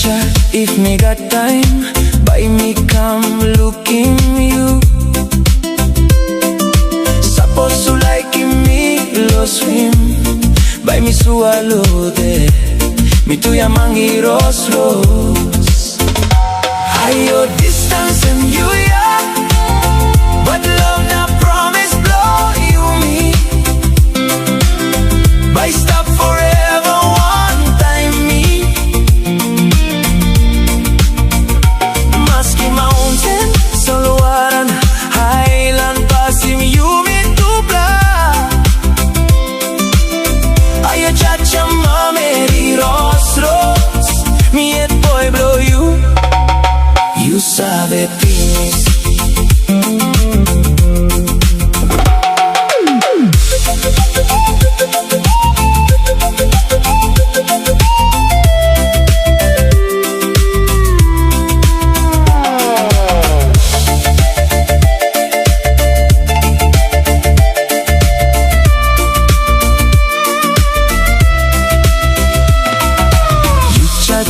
cha-cha if me got time. By me come looking you. Supposed to like me, lo swim. By me swallow there. Me to ya Meri Rosros. Higher distance and you yeah. But love not promise blow you me. By stop forever one time me. Maski mountain, Solowaran, Highland Pasim you me dupla. Ayo cha-cha ma Meri Rosros. Me et boy blow you. You sabe peace.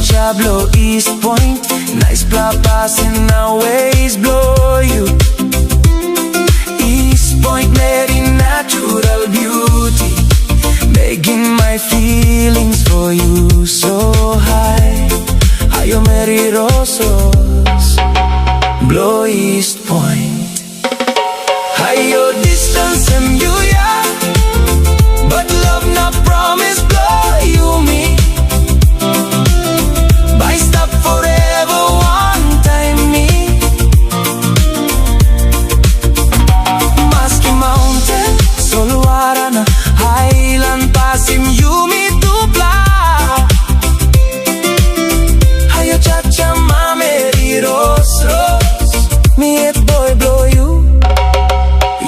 Cha blow East Point, nice papas in our ways blow you. East Point very natural beauty, making my feelings for you so high. Ayo Meri Rosros, blow East Point. Ayo distance and you yeah, but love not promise blow you me.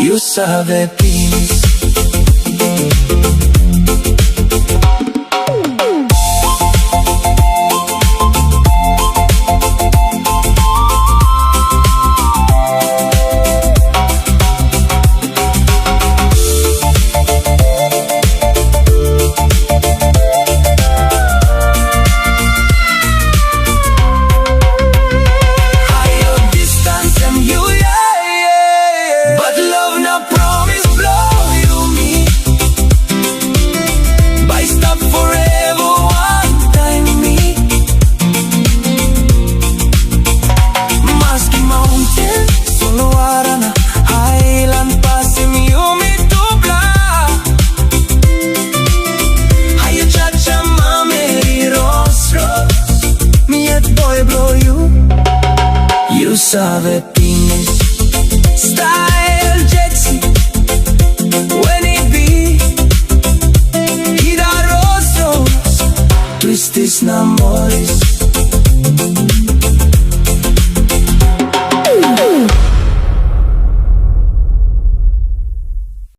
You sabe peace. You sabe